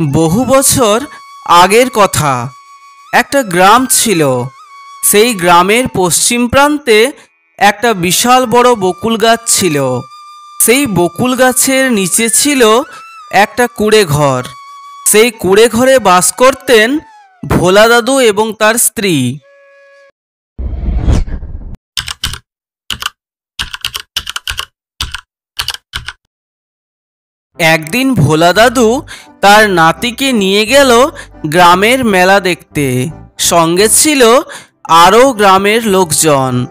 বহু বছর আগের কথা। একটা গ্রাম ছিল। সেই গ্রামের পশ্চিম প্রান্তে একটা বিশাল বড় বকুল গাছ ছিল। সেই বকুল গাছের নিচে ছিল একটা কুঁড়ে ঘর। সেই কুঁড়ে ঘরে বাস করতেন ভোলা দাদু এবং তার স্ত্রী। একদিন ভোলা দাদু তার নাতিকে নিয়ে গেল গ্রামের মেলা দেখতে। সঙ্গে ছিল আরও গ্রামের লোকজন।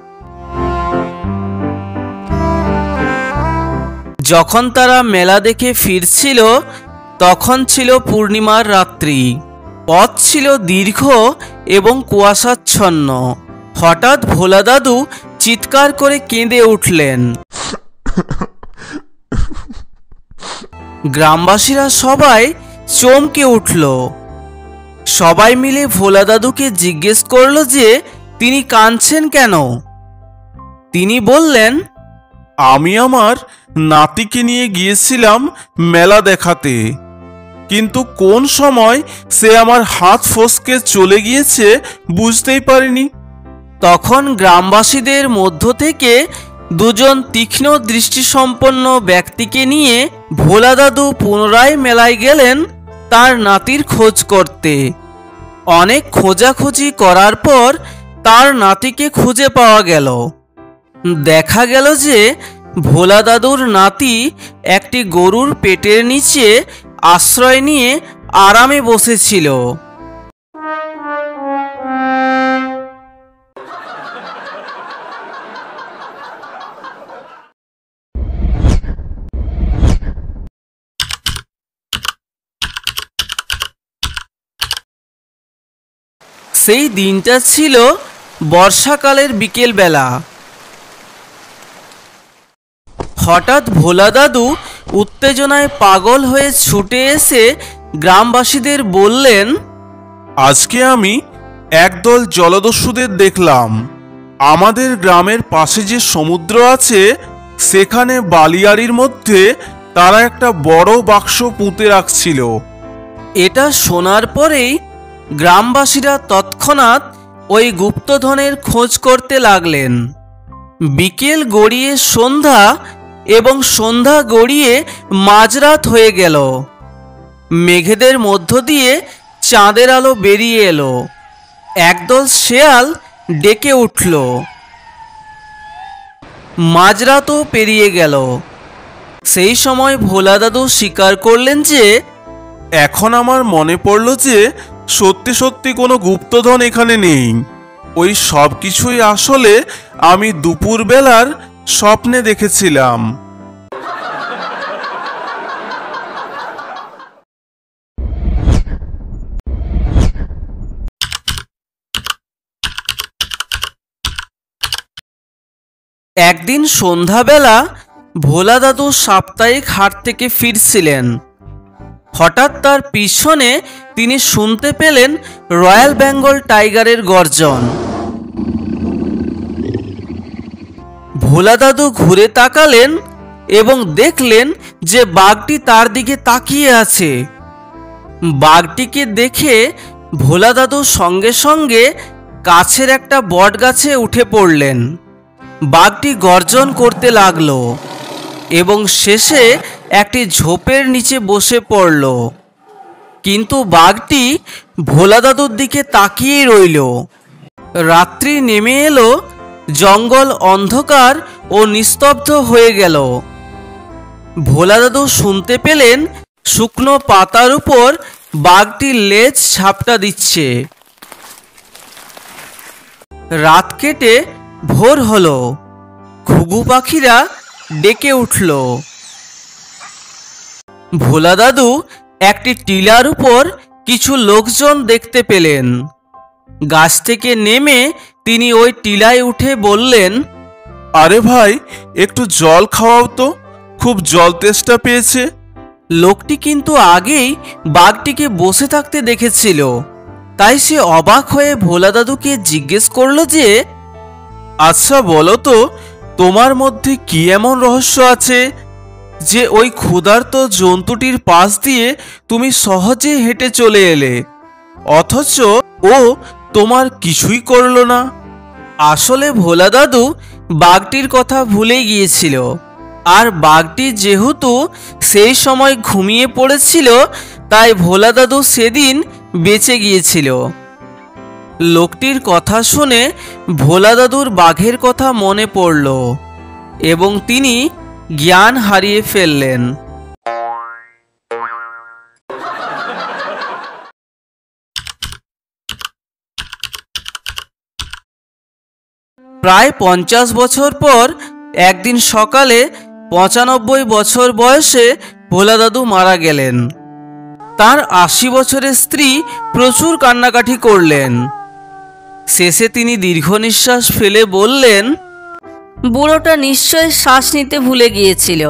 যখন তারা মেলা দেখে ফিরছিল তখন ছিল পূর্ণিমার রাত্রি। পথ ছিল দীর্ঘ এবং কুয়াশাচ্ছন্ন। হঠাৎ ভোলা দাদু চিৎকার করে কেঁদে উঠলেন। গ্রামবাসীরা সবাই চমকে উঠল। সবাই মিলে ভোলা দাদুকে জিজ্ঞেস করল যে তিনি কাঁদছেন কেন। তিনি বললেন, আমি আমার নাতিকে নিয়ে গিয়েছিলাম মেলা দেখাতে, কিন্তু কোন সময় সে আমার হাত ফসকে চলে গিয়েছে বুঝতেই পারিনি। তখন গ্রামবাসীদের মধ্য থেকে দুজন তীক্ষ্ণ দৃষ্টিসম্পন্ন ব্যক্তিকে নিয়ে ভোলা দাদু পুনরায় মেলায় গেলেন তার নাতির খোঁজ করতে। অনেক খোঁজাখুঁজি করার পর তার নাতিকে খুঁজে পাওয়া গেল। দেখা গেল যে ভোলা দাদুর নাতি একটি গরুর পেটের নিচে আশ্রয় নিয়ে আরামে বসেছিল। সেই দিনটা ছিল বর্ষাকালের বিকেলবেলা। হঠাৎ ভোলা দাদু উত্তেজনায় পাগল হয়ে ছুটে এসে গ্রামবাসীদের বললেন, আজকে আমি একদল জলদস্যুদের দেখলাম। আমাদের গ্রামের পাশে যে সমুদ্র আছে সেখানে বালিয়াড়ির মধ্যে তারা একটা বড় বাক্স পুঁতে রাখছিল। এটা শোনার পরেই গ্রামবাসীরা তৎক্ষণাৎ ওই গুপ্তধনের খোঁজ করতে লাগলেন। বিকেল গড়িয়ে সন্ধ্যা এবং সন্ধ্যা গড়িয়ে মাঝরাত হয়ে গেল। মেঘেদের মধ্য দিয়ে চাঁদের আলো বেরিয়ে এলো। একদল শেয়াল ডেকে উঠল। মাঝরাতও পেরিয়ে গেল। সেই সময় ভোলা দাদু স্বীকার করলেন যে এখন আমার মনে পড়ল যে সত্যি সত্যি কোনো গুপ্তধন এখানে নেই। ওই সব কিছুই আসলে আমি দুপুরবেলার স্বপ্নে দেখেছিলাম। একদিন সন্ধ্যাবেলা ভোলা দাদু সাপ্তাহিক হাট থেকে ফিরছিলেন। হঠাৎ তার পিছনে তিনি শুনতে পেলেন রয়্যাল বেঙ্গল টাইগারের গর্জন। ভোলা দাদু ঘুরে তাকালেন এবং দেখলেন যে বাঘটি তার দিকে তাকিয়ে আছে। বাঘটিকে দেখে ভোলা দাদু সঙ্গে সঙ্গে কাছের একটা বট গাছে উঠে পড়লেন। বাঘটি গর্জন করতে লাগলো এবং শেষে একটি ঝোপের নিচে বসে পড়ল। কিন্তু বাঘটি ভোলা দাদুর দিকে তাকিয়েই রইল। রাত্রি নেমে এলো। জঙ্গল অন্ধকার ও নিস্তব্ধ হয়ে গেল। ভোলা দাদু শুনতে পেলেন শুকনো পাতার উপর বাঘটির লেজ ঝাপটা দিচ্ছে। রাত কেটে ভোর হলো। ঘুঘু পাখিরা ডেকে উঠল। ভোলা দাদু একটি টিলার উপর কিছু লোকজন দেখতে পেলেন। গাছ থেকে নেমে তিনি ওই টিলায় উঠে বললেন, আরে ভাই, একটু জল খাওয়াও তো, খুব জল তেষ্টা পেয়েছে। লোকটি কিন্তু আগেই বাঘটিকে বসে থাকতে দেখেছিল। তাই সে অবাক হয়ে ভোলা দাদুকে জিজ্ঞেস করল যে, আচ্ছা বলো তো, তোমার মধ্যে কি এমন রহস্য আছে যে ওই ক্ষুধার্ত জন্তুটির পাশ দিয়ে তুমি সহজে হেঁটে চলে এলে, অথচ ও তোমার কিছুই করলো না। আসলে ভোলা দাদু বাঘটির কথা ভুলে গিয়েছিল, আর বাঘটি যেহেতু সেই সময় ঘুমিয়ে পড়েছিল, তাই ভোলা দাদু সেদিন বেঁচে গিয়েছিল। লোকটির কথা শুনে ভোলা দাদুর বাঘের কথা মনে পড়ল এবং তিনি জ্ঞান হারিয়ে ফেললেন। প্রায় 50 বছর পর একদিন সকালে 95 বছর বয়সে ভোলা দাদু মারা গেলেন। তার 80 বছরের স্ত্রী প্রচুর কান্নাকাটি করলেন। শেষে তিনি দীর্ঘ নিঃশ্বাস ফেলে বললেন, বুড়োটা নিশ্চয় শ্বাস নিতে ভুলে গিয়েছিল।